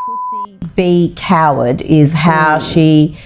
pussy be coward is how she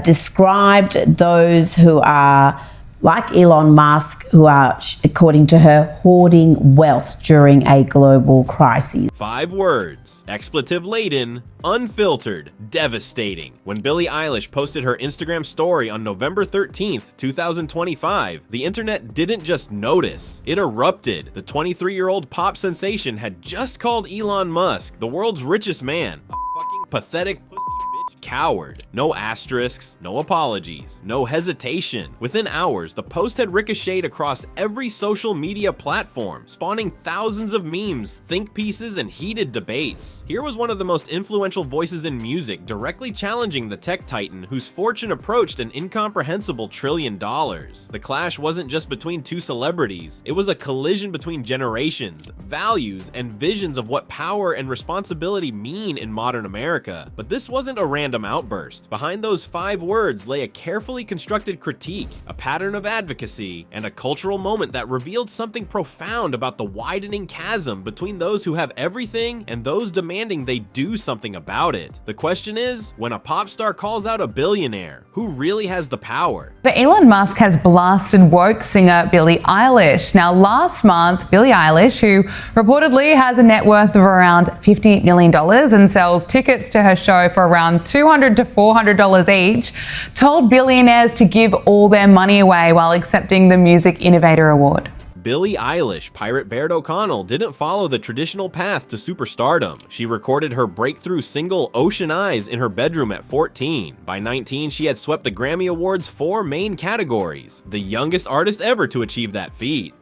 described those who are like Elon Musk, who are, according to her, hoarding wealth during a global crisis. 5 words, expletive-laden, unfiltered, devastating. When Billie Eilish posted her Instagram story on November 13th, 2025, the internet didn't just notice, it erupted. The 23-year-old pop sensation had just called Elon Musk, the world's richest man, a fucking pathetic pussy bitch coward. No asterisks, no apologies, no hesitation. Within hours, the post had ricocheted across every social media platform, spawning thousands of memes, think pieces, and heated debates. Here was one of the most influential voices in music directly challenging the tech titan whose fortune approached an incomprehensible $1 trillion. The clash wasn't just between two celebrities, it was a collision between generations, values, and visions of what power and responsibility mean in modern America. But this wasn't a random outburst. Behind those 5 words lay a carefully constructed critique, a pattern of advocacy, and a cultural moment that revealed something profound about the widening chasm between those who have everything and those demanding they do something about it. The question is, when a pop star calls out a billionaire, who really has the power? But Elon Musk has blasted woke singer Billie Eilish. Now, last month, Billie Eilish, who reportedly has a net worth of around $50 million and sells tickets to her show for around $200 to $400 each, told billionaires to give all their money away while accepting the Music Innovator Award. Billie Eilish, Pirate Baird O'Connell, didn't follow the traditional path to superstardom. She recorded her breakthrough single Ocean Eyes in her bedroom at 14. By 19, she had swept the Grammy Awards' 4 main categories, the youngest artist ever to achieve that feat.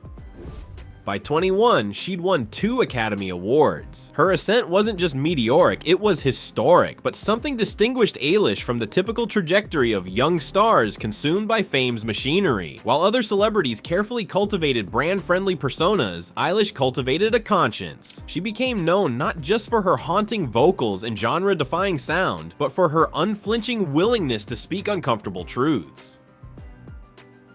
By 21, she'd won 2 Academy Awards. Her ascent wasn't just meteoric, it was historic, but something distinguished Eilish from the typical trajectory of young stars consumed by fame's machinery. While other celebrities carefully cultivated brand-friendly personas, Eilish cultivated a conscience. She became known not just for her haunting vocals and genre-defying sound, but for her unflinching willingness to speak uncomfortable truths.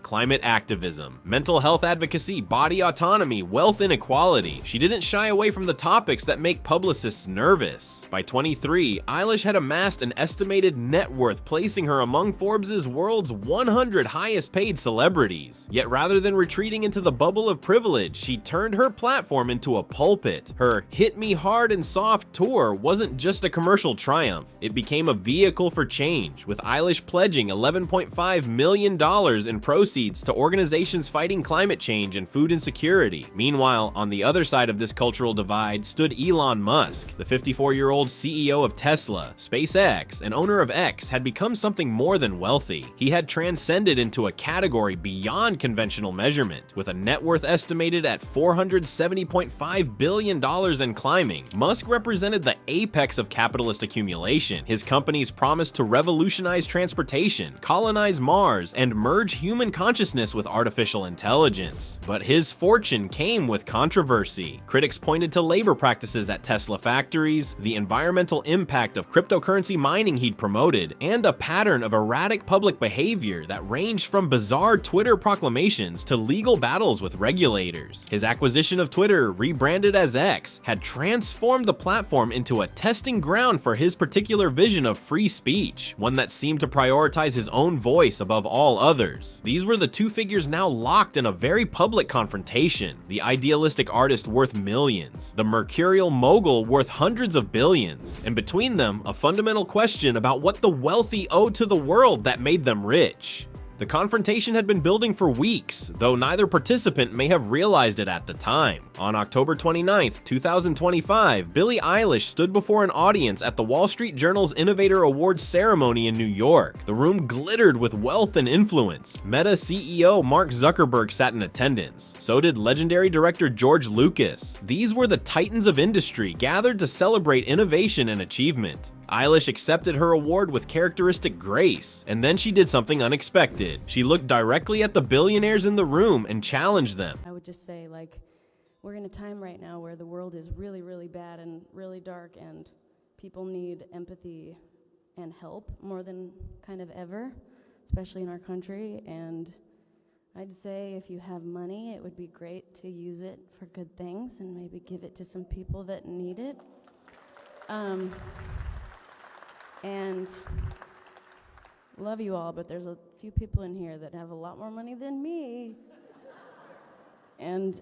Climate activism, mental health advocacy, body autonomy, wealth inequality. She didn't shy away from the topics that make publicists nervous. By 23, Eilish had amassed an estimated net worth placing her among Forbes' world's 100 highest paid celebrities. Yet rather than retreating into the bubble of privilege, she turned her platform into a pulpit. Her Hit Me Hard and Soft tour wasn't just a commercial triumph, it became a vehicle for change, with Eilish pledging $11.5 million in proceeds to organizations fighting climate change and food insecurity. Meanwhile, on the other side of this cultural divide stood Elon Musk. The 54-year-old CEO of Tesla, SpaceX, and owner of X had become something more than wealthy. He had transcended into a category beyond conventional measurement, with a net worth estimated at $470.5 billion and climbing. Musk represented the apex of capitalist accumulation. His companies promised to revolutionize transportation, colonize Mars, and merge human consciousness with artificial intelligence. But his fortune came with controversy. Critics pointed to labor practices at Tesla factories, the environmental impact of cryptocurrency mining he'd promoted, and a pattern of erratic public behavior that ranged from bizarre Twitter proclamations to legal battles with regulators. His acquisition of Twitter, rebranded as X, had transformed the platform into a testing ground for his particular vision of free speech, one that seemed to prioritize his own voice above all others. These were the two figures now locked in a very public confrontation. The idealistic artist worth millions, the mercurial mogul worth hundreds of billions, and between them, a fundamental question about what the wealthy owed to the world that made them rich. The confrontation had been building for weeks, though neither participant may have realized it at the time. On October 29, 2025, Billie Eilish stood before an audience at the Wall Street Journal's Innovator Awards ceremony in New York. The room glittered with wealth and influence. Meta CEO Mark Zuckerberg sat in attendance. So did legendary director George Lucas. These were the titans of industry gathered to celebrate innovation and achievement. Eilish accepted her award with characteristic grace, and then she did something unexpected. She looked directly at the billionaires in the room and challenged them. I would just say, like, we're in a time right now where the world is really, really bad and really dark, and people need empathy and help more than kind of ever, especially in our country. And I'd say if you have money, it would be great to use it for good things and maybe give it to some people that need it. And love you all, but there's a few people in here that have a lot more money than me. And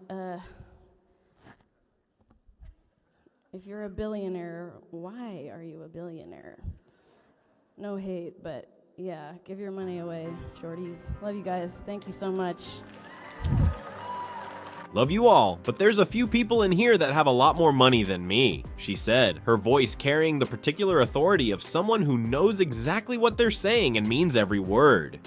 if you're a billionaire, why are you a billionaire? No hate, but yeah, give your money away, shorties. Love you guys. Thank you so much. Love you all, but there's a few people in here that have a lot more money than me, she said, her voice carrying the particular authority of someone who knows exactly what they're saying and means every word.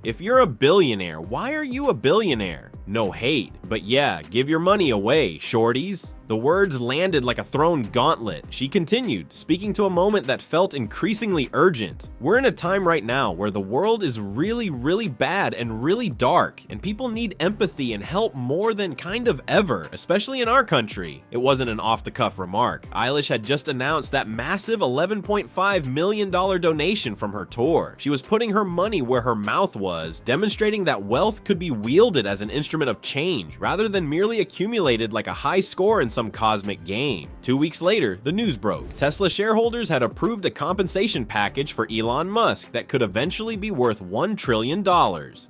If you're a billionaire, why are you a billionaire? No hate, but yeah, give your money away, shorties. The words landed like a thrown gauntlet. She continued, speaking to a moment that felt increasingly urgent. We're in a time right now where the world is really, really bad and really dark, and people need empathy and help more than kind of ever, especially in our country. It wasn't an off-the-cuff remark. Eilish had just announced that massive $11.5 million donation from her tour. She was putting her money where her mouth was, demonstrating that wealth could be wielded as an instrument of change, rather than merely accumulated like a high score in some cosmic game. 2 weeks later, the news broke. Tesla shareholders had approved a compensation package for Elon Musk that could eventually be worth $1 trillion.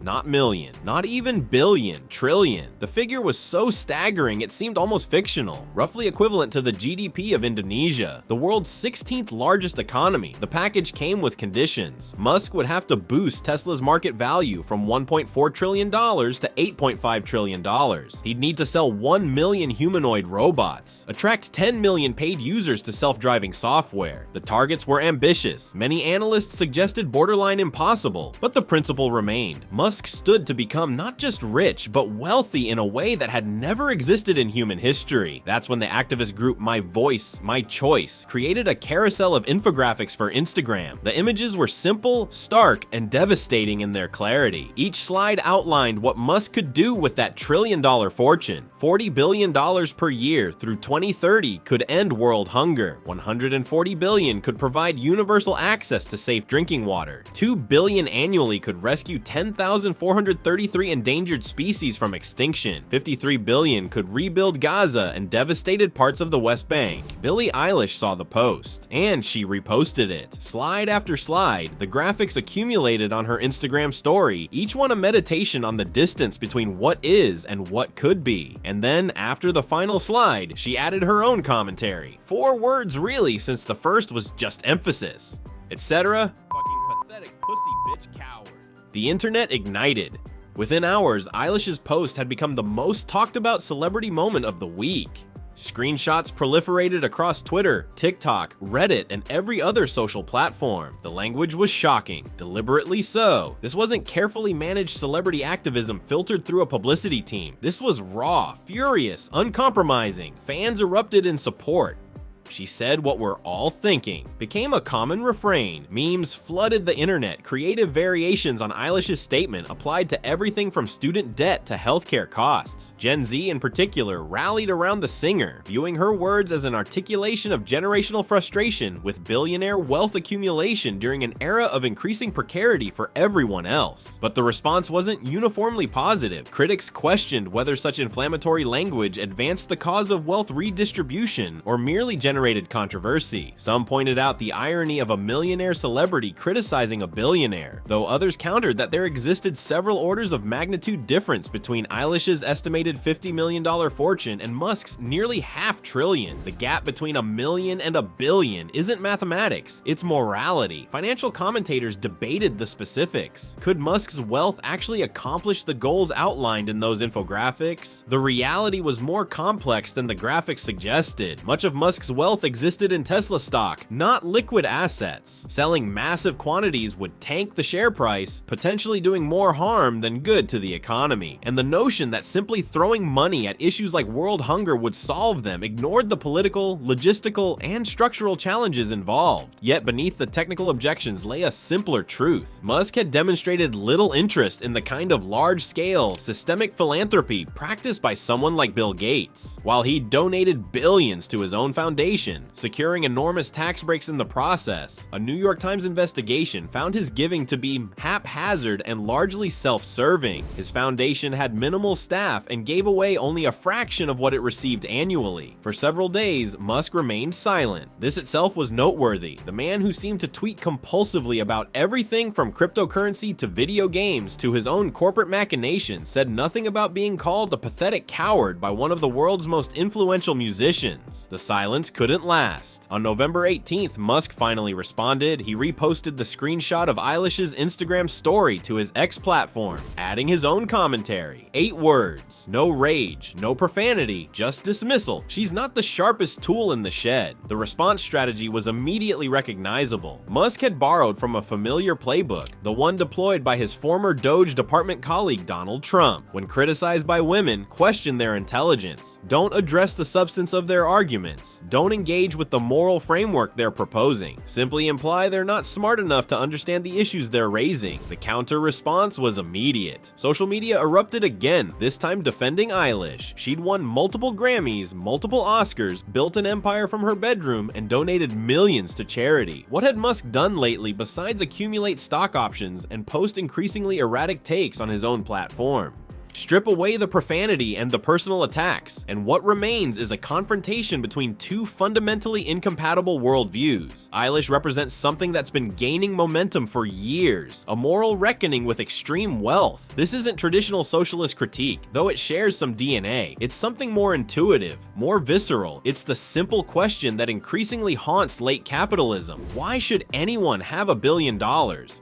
Not million, not even billion, trillion. The figure was so staggering it seemed almost fictional, roughly equivalent to the GDP of Indonesia, the world's 16th largest economy. The package came with conditions. Musk would have to boost Tesla's market value from $1.4 trillion to $8.5 trillion. He'd need to sell 1 million humanoid robots, attract 10 million paid users to self-driving software. The targets were ambitious. Many analysts suggested borderline impossible, but the principle remained. Musk stood to become not just rich, but wealthy in a way that had never existed in human history. That's when the activist group My Voice, My Choice created a carousel of infographics for Instagram. The images were simple, stark, and devastating in their clarity. Each slide outlined what Musk could do with that trillion-dollar fortune. $40 billion per year through 2030 could end world hunger. $140 billion could provide universal access to safe drinking water. $2 billion annually could rescue 10,433 endangered species from extinction. $53 billion could rebuild Gaza and devastated parts of the West Bank. Billie Eilish saw the post, and she reposted it. Slide after slide, the graphics accumulated on her Instagram story, each one a meditation on the distance between what is and what could be. And then, after the final slide, she added her own commentary. 4 words really, since the first was just emphasis. Etc. Fucking pathetic pussy bitch coward. The internet ignited. Within hours, Eilish's post had become the most talked about celebrity moment of the week. Screenshots proliferated across Twitter, TikTok, Reddit, and every other social platform. The language was shocking, deliberately so. This wasn't carefully managed celebrity activism filtered through a publicity team. This was raw, furious, uncompromising. Fans erupted in support. She said what we're all thinking became a common refrain. Memes flooded the internet. Creative variations on Eilish's statement applied to everything from student debt to healthcare costs. Gen Z in particular rallied around the singer, viewing her words as an articulation of generational frustration with billionaire wealth accumulation during an era of increasing precarity for everyone else. But the response wasn't uniformly positive. Critics questioned whether such inflammatory language advanced the cause of wealth redistribution or merely generated controversy. Some pointed out the irony of a millionaire celebrity criticizing a billionaire, though others countered that there existed several orders of magnitude difference between Eilish's estimated $50 million fortune and Musk's nearly $500 billion. The gap between $1 million and $1 billion isn't mathematics, it's morality. Financial commentators debated the specifics. Could Musk's wealth actually accomplish the goals outlined in those infographics? The reality was more complex than the graphics suggested. Much of Musk's wealth existed in Tesla stock, not liquid assets. Selling massive quantities would tank the share price, potentially doing more harm than good to the economy. And the notion that simply throwing money at issues like world hunger would solve them ignored the political, logistical, and structural challenges involved. Yet beneath the technical objections lay a simpler truth. Musk had demonstrated little interest in the kind of large-scale, systemic philanthropy practiced by someone like Bill Gates. While he donated billions to his own foundation, foundation, securing enormous tax breaks in the process. A New York Times investigation found his giving to be haphazard and largely self-serving. His foundation had minimal staff and gave away only a fraction of what it received annually. For several days, Musk remained silent. This itself was noteworthy. The man who seemed to tweet compulsively about everything from cryptocurrency to video games to his own corporate machinations said nothing about being called a pathetic coward by one of the world's most influential musicians. The silence couldn't last. On November 18th, Musk finally responded. He reposted the screenshot of Eilish's Instagram story to his X platform, adding his own commentary. 8 words, no rage, no profanity, just dismissal. She's not the sharpest tool in the shed. The response strategy was immediately recognizable. Musk had borrowed from a familiar playbook, the one deployed by his former Doge department colleague Donald Trump. When criticized by women, question their intelligence. Don't address the substance of their arguments. Don't engage with the moral framework they're proposing. Simply imply they're not smart enough to understand the issues they're raising. The counter response was immediate. Social media erupted again, this time defending Eilish. She'd won multiple Grammys, multiple Oscars, built an empire from her bedroom, and donated millions to charity. What had Musk done lately besides accumulate stock options and post increasingly erratic takes on his own platform? Strip away the profanity and the personal attacks, and what remains is a confrontation between two fundamentally incompatible worldviews. Eilish represents something that's been gaining momentum for years, a moral reckoning with extreme wealth. This isn't traditional socialist critique, though it shares some DNA. It's something more intuitive, more visceral. It's the simple question that increasingly haunts late capitalism. Why should anyone have $1 billion,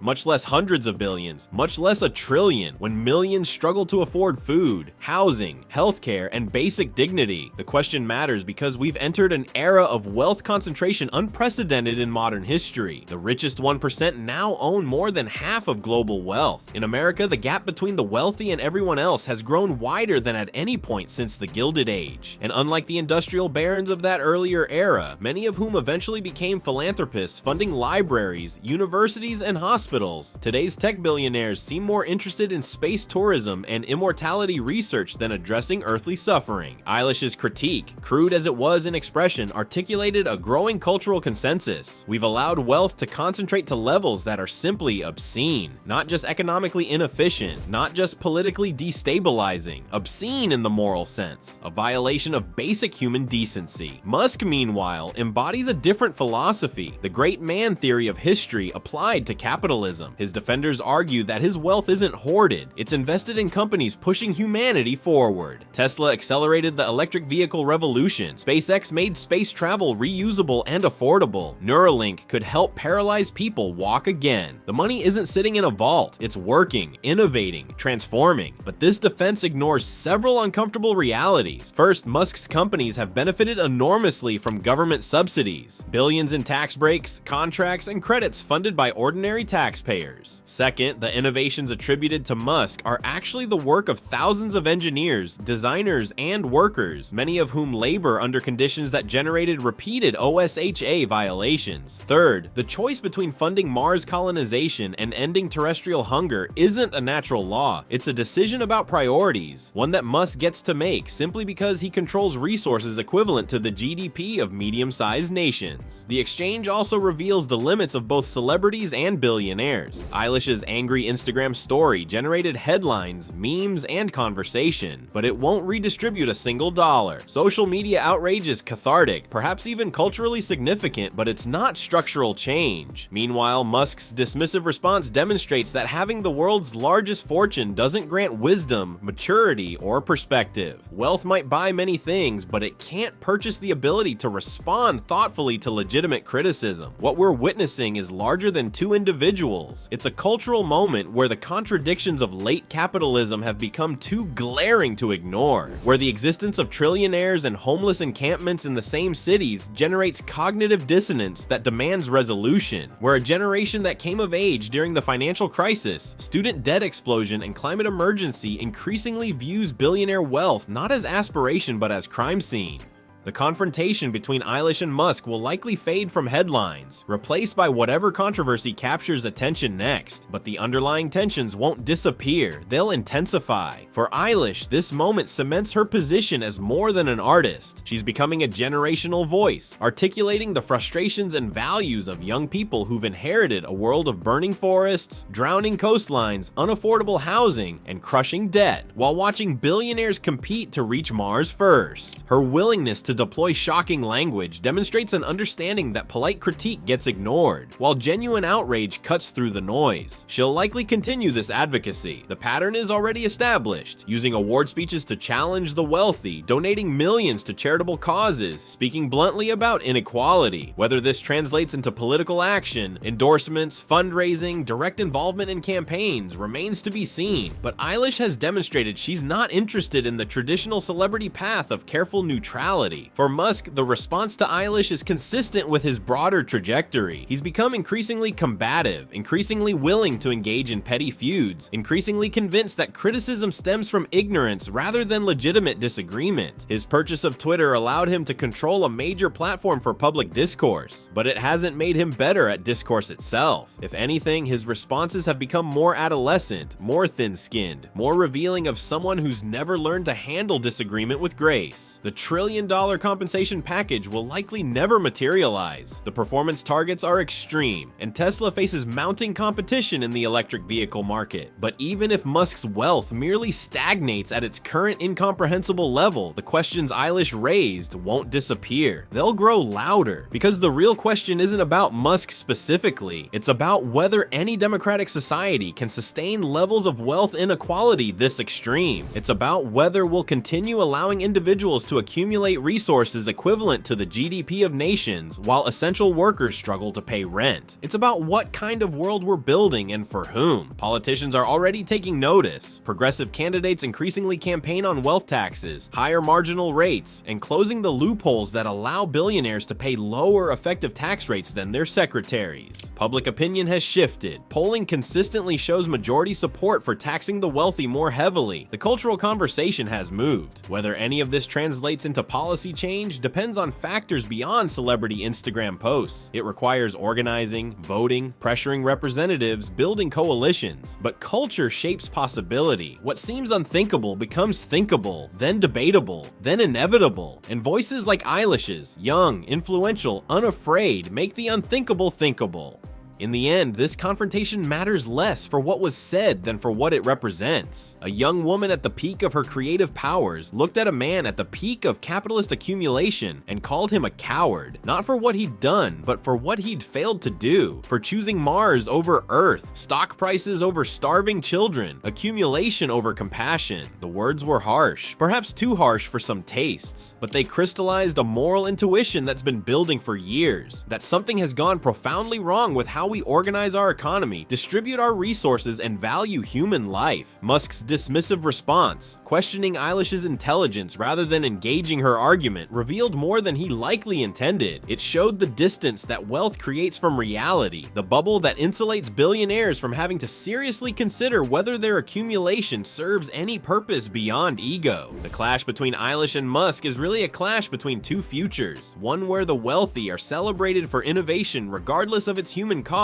much less hundreds of billions, much less $1 trillion, when millions struggle to afford food, housing, healthcare, and basic dignity? The question matters because we've entered an era of wealth concentration unprecedented in modern history. The richest 1% now own more than half of global wealth. In America, the gap between the wealthy and everyone else has grown wider than at any point since the Gilded Age. And unlike the industrial barons of that earlier era, many of whom eventually became philanthropists funding libraries, universities, and hospitals, today's tech billionaires seem more interested in space tourism and immortality research than addressing earthly suffering. Eilish's critique, crude as it was in expression, articulated a growing cultural consensus. We've allowed wealth to concentrate to levels that are simply obscene, not just economically inefficient, not just politically destabilizing, obscene in the moral sense, a violation of basic human decency. Musk, meanwhile, embodies a different philosophy, the great man theory of history applied to capitalism. His defenders argue that his wealth isn't hoarded, it's invested in companies pushing humanity forward. Tesla accelerated the electric vehicle revolution. SpaceX made space travel reusable and affordable. Neuralink could help paralyzed people walk again. The money isn't sitting in a vault. It's working, innovating, transforming. But this defense ignores several uncomfortable realities. First, Musk's companies have benefited enormously from government subsidies, billions in tax breaks, contracts, and credits funded by ordinary taxpayers. Second, the innovations attributed to Musk are actually the work of thousands of engineers, designers, and workers, many of whom labor under conditions that generated repeated OSHA violations. Third, the choice between funding Mars colonization and ending terrestrial hunger isn't a natural law. It's a decision about priorities, one that Musk gets to make simply because he controls resources equivalent to the GDP of medium-sized nations. The exchange also reveals the limits of both celebrities and billionaires. Eilish's angry Instagram story generated headlines, memes, and conversation, but it won't redistribute a single dollar. Social media outrage is cathartic, perhaps even culturally significant, but it's not structural change. Meanwhile, Musk's dismissive response demonstrates that having the world's largest fortune doesn't grant wisdom, maturity, or perspective. Wealth might buy many things, but it can't purchase the ability to respond thoughtfully to legitimate criticism. What we're witnessing is larger than two individuals. It's a cultural moment where the contradictions of late capitalism have become too glaring to ignore, where the existence of trillionaires and homeless encampments in the same cities generates cognitive dissonance that demands resolution, where a generation that came of age during the financial crisis, student debt explosion, and climate emergency increasingly views billionaire wealth not as aspiration but as crime scene. The confrontation between Eilish and Musk will likely fade from headlines, replaced by whatever controversy captures attention next, but the underlying tensions won't disappear, they'll intensify. For Eilish, this moment cements her position as more than an artist. She's becoming a generational voice, articulating the frustrations and values of young people who've inherited a world of burning forests, drowning coastlines, unaffordable housing, and crushing debt, while watching billionaires compete to reach Mars first. Her willingness to deploy shocking language demonstrates an understanding that polite critique gets ignored, while genuine outrage cuts through the noise. She'll likely continue this advocacy. The pattern is already established, using award speeches to challenge the wealthy, donating millions to charitable causes, speaking bluntly about inequality. Whether this translates into political action, endorsements, fundraising, direct involvement in campaigns remains to be seen, but Eilish has demonstrated she's not interested in the traditional celebrity path of careful neutrality. For Musk, the response to Eilish is consistent with his broader trajectory. He's become increasingly combative, increasingly willing to engage in petty feuds, increasingly convinced that criticism stems from ignorance rather than legitimate disagreement. His purchase of Twitter allowed him to control a major platform for public discourse, but it hasn't made him better at discourse itself. If anything, his responses have become more adolescent, more thin-skinned, more revealing of someone who's never learned to handle disagreement with grace. The trillion-dollar compensation package will likely never materialize. The performance targets are extreme, and Tesla faces mounting competition in the electric vehicle market. But even if Musk's wealth merely stagnates at its current incomprehensible level, the questions Eilish raised won't disappear. They'll grow louder, because the real question isn't about Musk specifically, it's about whether any democratic society can sustain levels of wealth inequality this extreme. It's about whether we'll continue allowing individuals to accumulate resources equivalent to the GDP of nations while essential workers struggle to pay rent. It's about what kind of world we're building and for whom. Politicians are already taking notice. Progressive candidates increasingly campaign on wealth taxes, higher marginal rates, and closing the loopholes that allow billionaires to pay lower effective tax rates than their secretaries. Public opinion has shifted. Polling consistently shows majority support for taxing the wealthy more heavily. The cultural conversation has moved. Whether any of this translates into policy change depends on factors beyond celebrity Instagram posts. It requires organizing, voting, pressuring representatives, building coalitions. But culture shapes possibility. What seems unthinkable becomes thinkable, then debatable, then inevitable. And voices like Eilish's, young, influential, unafraid, make the unthinkable thinkable. In the end, this confrontation matters less for what was said than for what it represents. A young woman at the peak of her creative powers looked at a man at the peak of capitalist accumulation and called him a coward, not for what he'd done, but for what he'd failed to do, for choosing Mars over Earth, stock prices over starving children, accumulation over compassion. The words were harsh, perhaps too harsh for some tastes, but they crystallized a moral intuition that's been building for years, that something has gone profoundly wrong with how we organize our economy, distribute our resources, and value human life. Musk's dismissive response, questioning Eilish's intelligence rather than engaging her argument, revealed more than he likely intended. It showed the distance that wealth creates from reality, the bubble that insulates billionaires from having to seriously consider whether their accumulation serves any purpose beyond ego. The clash between Eilish and Musk is really a clash between two futures, one where the wealthy are celebrated for innovation regardless of its human cost,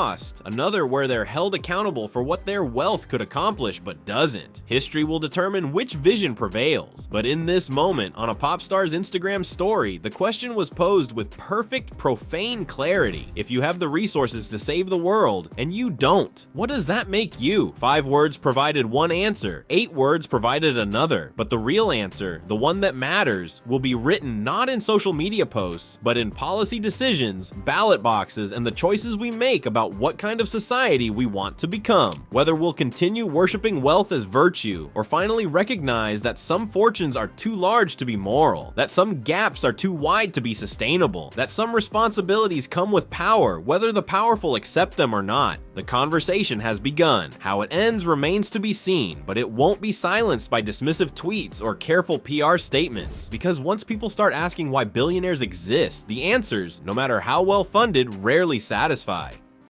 another where they're held accountable for what their wealth could accomplish but doesn't. History will determine which vision prevails, but in this moment, on a pop star's Instagram story, the question was posed with perfect, profane clarity. If you have the resources to save the world, and you don't, what does that make you? 5 words provided one answer, 8 words provided another, but the real answer, the one that matters, will be written not in social media posts, but in policy decisions, ballot boxes, and the choices we make about what kind of society we want to become. Whether we'll continue worshiping wealth as virtue, or finally recognize that some fortunes are too large to be moral, that some gaps are too wide to be sustainable, that some responsibilities come with power, whether the powerful accept them or not. The conversation has begun. How it ends remains to be seen, but it won't be silenced by dismissive tweets or careful PR statements, because once people start asking why billionaires exist, the answers, no matter how well funded, rarely satisfy.